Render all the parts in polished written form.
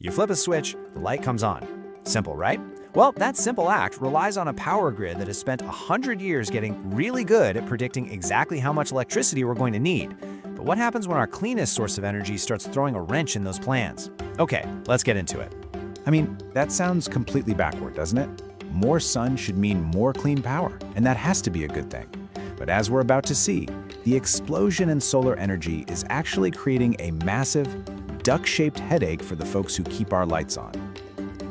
You flip a switch, the light comes on. Simple, right? Well, that simple act relies on a power grid that has spent 100 years getting really good at predicting exactly how much electricity we're going to need. But what happens when our cleanest source of energy starts throwing a wrench in those plans? Okay, let's get into it. I mean, that sounds completely backward, doesn't it? More sun should mean more clean power, and that has to be a good thing. But as we're about to see, the explosion in solar energy is actually creating a massive, duck-shaped headache for the folks who keep our lights on.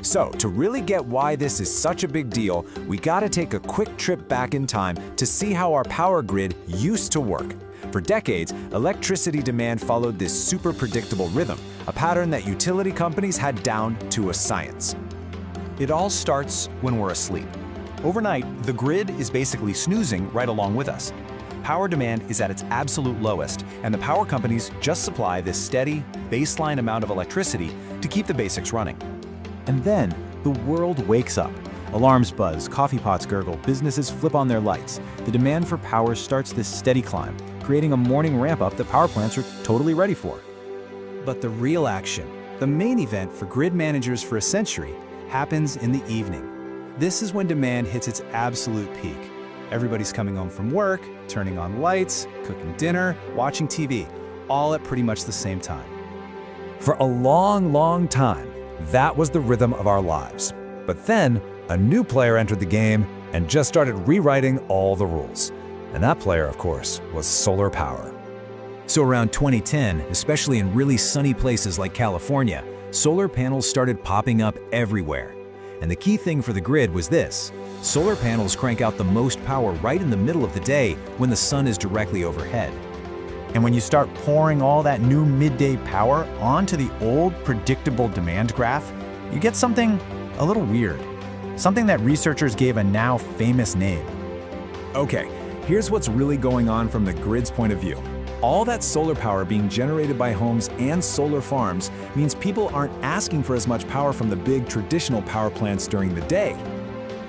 So, to really get why this is such a big deal, we gotta take a quick trip back in time to see how our power grid used to work. For decades, electricity demand followed this super predictable rhythm, a pattern that utility companies had down to a science. It all starts when we're asleep. Overnight, the grid is basically snoozing right along with us. Power demand is at its absolute lowest, and the power companies just supply this steady, baseline amount of electricity to keep the basics running. And then, the world wakes up. Alarms buzz, coffee pots gurgle, businesses flip on their lights. The demand for power starts this steady climb, creating a morning ramp-up that power plants are totally ready for. But the real action, the main event for grid managers for a century, happens in the evening. This is when demand hits its absolute peak. Everybody's coming home from work, turning on lights, cooking dinner, watching TV, all at pretty much the same time. For a long time, that was the rhythm of our lives. But then, a new player entered the game and just started rewriting all the rules. And that player, of course, was solar power. So around 2010, especially in really sunny places like California, solar panels started popping up everywhere. And the key thing for the grid was this: solar panels crank out the most power right in the middle of the day when the sun is directly overhead. And when you start pouring all that new midday power onto the old predictable demand graph, you get something a little weird. Something that researchers gave a now famous name. Okay, here's what's really going on from the grid's point of view. All that solar power being generated by homes and solar farms means people aren't asking for as much power from the big traditional power plants during the day.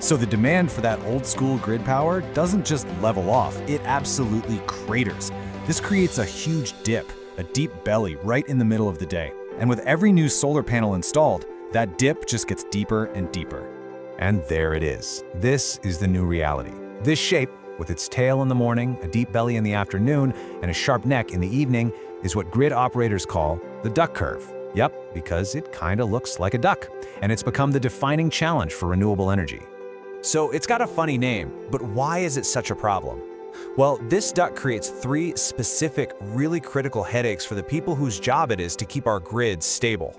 So the demand for that old school grid power doesn't just level off, it absolutely craters. This creates a huge dip, a deep belly right in the middle of the day. And with every new solar panel installed, that dip just gets deeper and deeper. And there it is. This is the new reality. This shape, with its tail in the morning, a deep belly in the afternoon, and a sharp neck in the evening, is what grid operators call the duck curve. Yep, because it kinda looks like a duck. And it's become the defining challenge for renewable energy. So it's got a funny name, but why is it such a problem? Well, this duck creates three specific, really critical headaches for the people whose job it is to keep our grid stable.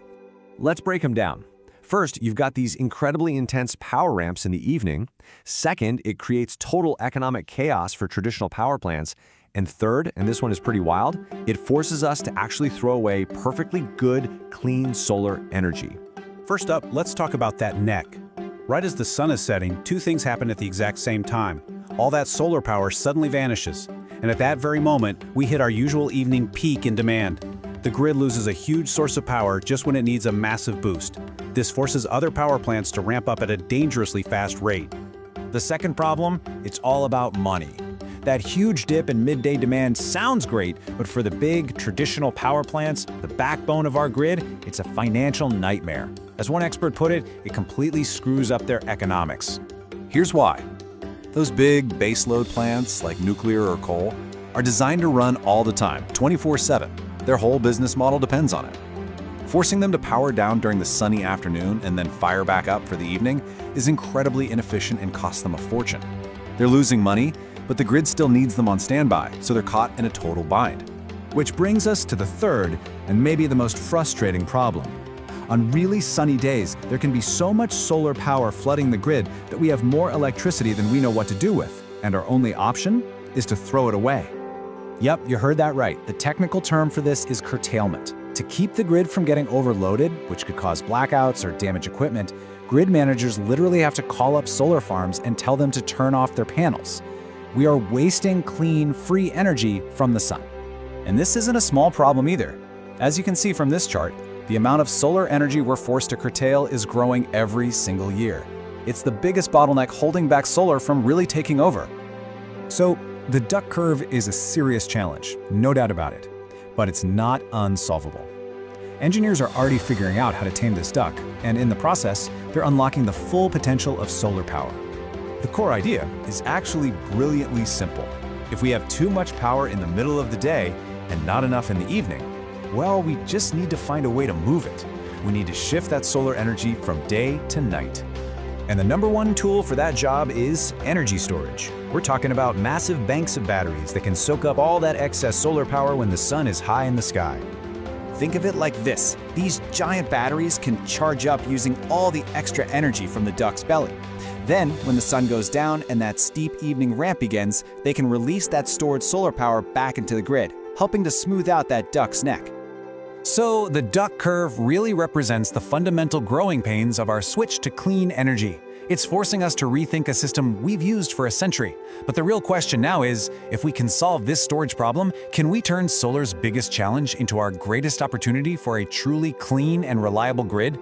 Let's break them down. First, you've got these incredibly intense power ramps in the evening. Second, it creates total economic chaos for traditional power plants. And third, and this one is pretty wild, it forces us to actually throw away perfectly good, clean solar energy. First up, let's talk about that neck. Right as the sun is setting, two things happen at the exact same time. All that solar power suddenly vanishes, and at that very moment, we hit our usual evening peak in demand. The grid loses a huge source of power just when it needs a massive boost. This forces other power plants to ramp up at a dangerously fast rate. The second problem, it's all about money. That huge dip in midday demand sounds great, but for the big, traditional power plants, the backbone of our grid, it's a financial nightmare. As one expert put it, it completely screws up their economics. Here's why. Those big baseload plants, like nuclear or coal, are designed to run all the time, 24/7. Their whole business model depends on it. Forcing them to power down during the sunny afternoon and then fire back up for the evening is incredibly inefficient and costs them a fortune. They're losing money, but the grid still needs them on standby, so they're caught in a total bind. Which brings us to the third, and maybe the most frustrating problem. On really sunny days, there can be so much solar power flooding the grid that we have more electricity than we know what to do with, and our only option is to throw it away. Yep, you heard that right. The technical term for this is curtailment. To keep the grid from getting overloaded, which could cause blackouts or damage equipment, grid managers literally have to call up solar farms and tell them to turn off their panels. We are wasting clean, free energy from the sun. And this isn't a small problem either. As you can see from this chart, the amount of solar energy we're forced to curtail is growing every single year. It's the biggest bottleneck holding back solar from really taking over. So, the duck curve is a serious challenge, no doubt about it, but it's not unsolvable. Engineers are already figuring out how to tame this duck, and in the process, they're unlocking the full potential of solar power. The core idea is actually brilliantly simple. If we have too much power in the middle of the day and not enough in the evening, well, we just need to find a way to move it. We need to shift that solar energy from day to night. And the number one tool for that job is energy storage. We're talking about massive banks of batteries that can soak up all that excess solar power when the sun is high in the sky. Think of it like this. These giant batteries can charge up using all the extra energy from the duck's belly. Then, when the sun goes down and that steep evening ramp begins, they can release that stored solar power back into the grid, helping to smooth out that duck's neck. So the duck curve really represents the fundamental growing pains of our switch to clean energy. It's forcing us to rethink a system we've used for a century. But the real question now is, if we can solve this storage problem, can we turn solar's biggest challenge into our greatest opportunity for a truly clean and reliable grid?